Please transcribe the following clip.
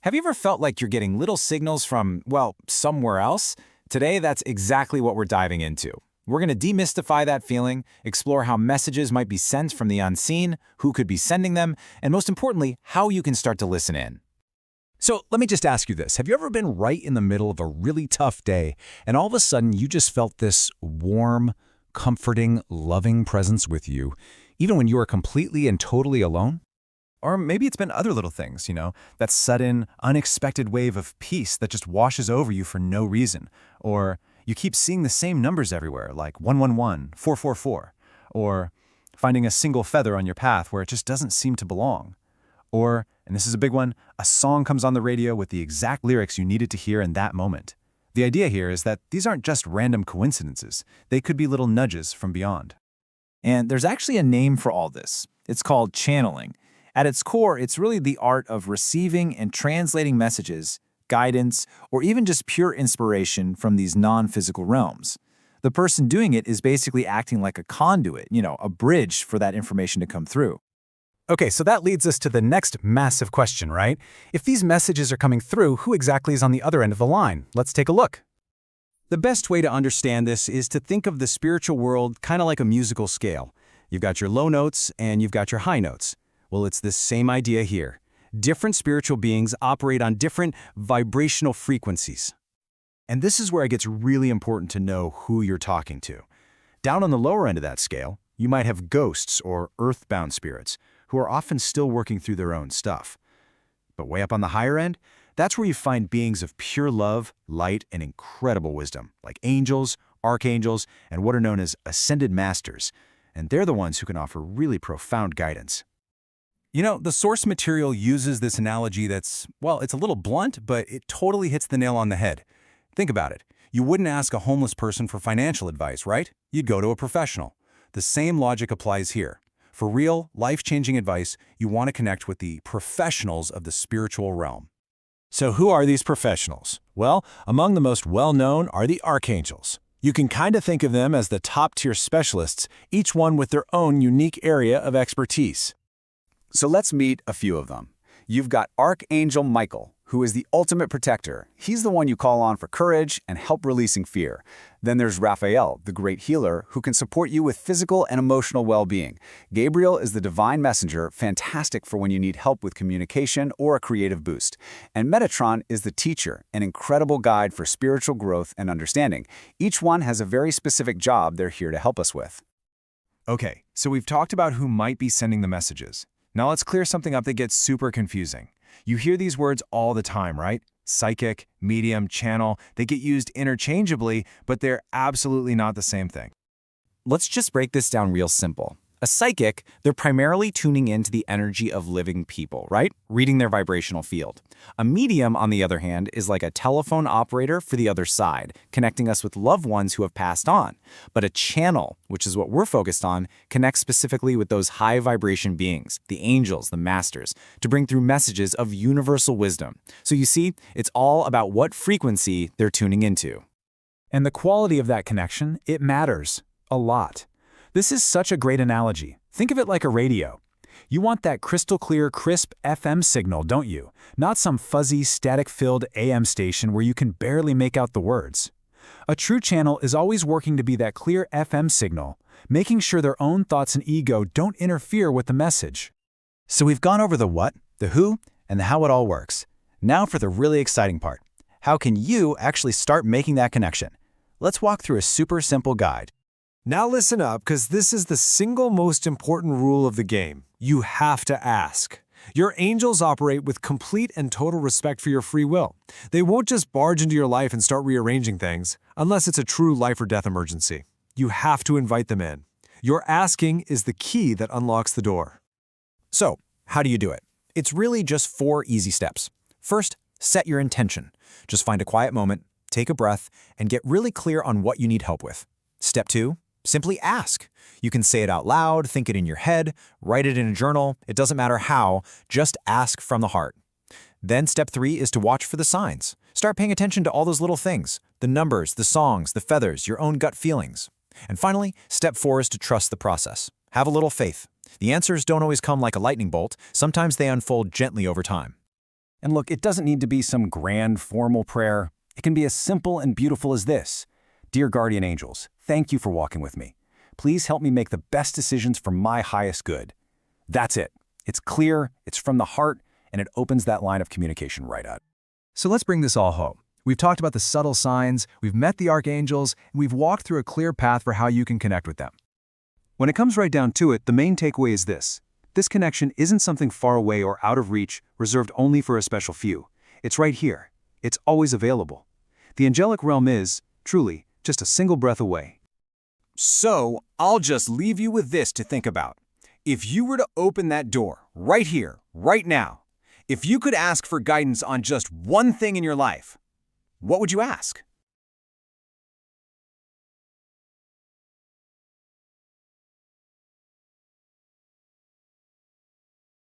Have you ever felt like you're getting little signals from, well, somewhere else? Today, that's exactly what we're diving into. We're going to demystify that feeling, explore how messages might be sent from the unseen, who could be sending them, and most importantly, how you can start to listen in. So let me just ask you this. Have you ever been right in the middle of a really tough day, and all of a sudden you just felt this warm, comforting, loving presence with you, even when you are completely and totally alone? Or maybe it's been other little things, that sudden, unexpected wave of peace that just washes over you for no reason. Or you keep seeing the same numbers everywhere, like 111, 444. Or finding a single feather on your path where it just doesn't seem to belong. Or, and this is a big one, a song comes on the radio with the exact lyrics you needed to hear in that moment. The idea here is that these aren't just random coincidences. They could be little nudges from beyond. And there's actually a name for all this. It's called channeling. At its core, it's really the art of receiving and translating messages, guidance, or even just pure inspiration from these non-physical realms. The person doing it is basically acting like a conduit, a bridge for that information to come through. Okay, so that leads us to the next massive question, right? If these messages are coming through, who exactly is on the other end of the line? Let's take a look. The best way to understand this is to think of the spiritual world kind of like a musical scale. You've got your low notes and you've got your high notes. Well, it's the same idea here. Different spiritual beings operate on different vibrational frequencies. And this is where it gets really important to know who you're talking to. Down on the lower end of that scale, you might have ghosts or earthbound spirits who are often still working through their own stuff. But way up on the higher end, that's where you find beings of pure love, light, and incredible wisdom, like angels, archangels, and what are known as ascended masters. And they're the ones who can offer really profound guidance. The source material uses this analogy that's, well, it's a little blunt, but it totally hits the nail on the head. Think about it. You wouldn't ask a homeless person for financial advice, right? You'd go to a professional. The same logic applies here. For real, life-changing advice, you want to connect with the professionals of the spiritual realm. So who are these professionals? Well, among the most well-known are the archangels. You can kind of think of them as the top-tier specialists, each one with their own unique area of expertise. So let's meet a few of them. You've got Archangel Michael, who is the ultimate protector. He's the one you call on for courage and help releasing fear. Then there's Raphael, the great healer, who can support you with physical and emotional well-being. Gabriel is the divine messenger, fantastic for when you need help with communication or a creative boost. And Metatron is the teacher, an incredible guide for spiritual growth and understanding. Each one has a very specific job they're here to help us with. Okay, so we've talked about who might be sending the messages. Now let's clear something up that gets super confusing. You hear these words all the time, right? Psychic, medium, channel, they get used interchangeably, but they're absolutely not the same thing. Let's just break this down real simple. A psychic, they're primarily tuning into the energy of living people, right? Reading their vibrational field. A medium, on the other hand, is like a telephone operator for the other side, connecting us with loved ones who have passed on. But a channel, which is what we're focused on, connects specifically with those high vibration beings, the angels, the masters, to bring through messages of universal wisdom. So you see, it's all about what frequency they're tuning into. And the quality of that connection, it matters a lot. This is such a great analogy. Think of it like a radio. You want that crystal clear, crisp FM signal, don't you? Not some fuzzy, static-filled AM station where you can barely make out the words. A true channel is always working to be that clear FM signal, making sure their own thoughts and ego don't interfere with the message. So we've gone over the what, the who, and the how it all works. Now for the really exciting part. How can you actually start making that connection? Let's walk through a super simple guide. Now listen up, because this is the single most important rule of the game. You have to ask. Your angels operate with complete and total respect for your free will. They won't just barge into your life and start rearranging things, unless it's a true life or death emergency. You have to invite them in. Your asking is the key that unlocks the door. So, how do you do it? It's really just 4 easy steps. First, set your intention. Just find a quiet moment, take a breath, and get really clear on what you need help with. Step 2, simply ask. You can say it out loud, think it in your head, write it in a journal. It doesn't matter how, just ask from the heart. Then step 3 is to watch for the signs. Start paying attention to all those little things, the numbers, the songs, the feathers, your own gut feelings. And finally, step 4 is to trust the process. Have a little faith. The answers don't always come like a lightning bolt. Sometimes they unfold gently over time. And look, it doesn't need to be some grand, formal prayer. It can be as simple and beautiful as this. Dear guardian angels, thank you for walking with me. Please help me make the best decisions for my highest good. That's it. It's clear, it's from the heart, and it opens that line of communication right up. So let's bring this all home. We've talked about the subtle signs, we've met the archangels, and we've walked through a clear path for how you can connect with them. When it comes right down to it, the main takeaway is this. This connection isn't something far away or out of reach, reserved only for a special few. It's right here. It's always available. The angelic realm is, truly, just a single breath away. So, I'll just leave you with this to think about. If you were to open that door, right here, right now, if you could ask for guidance on just one thing in your life, what would you ask?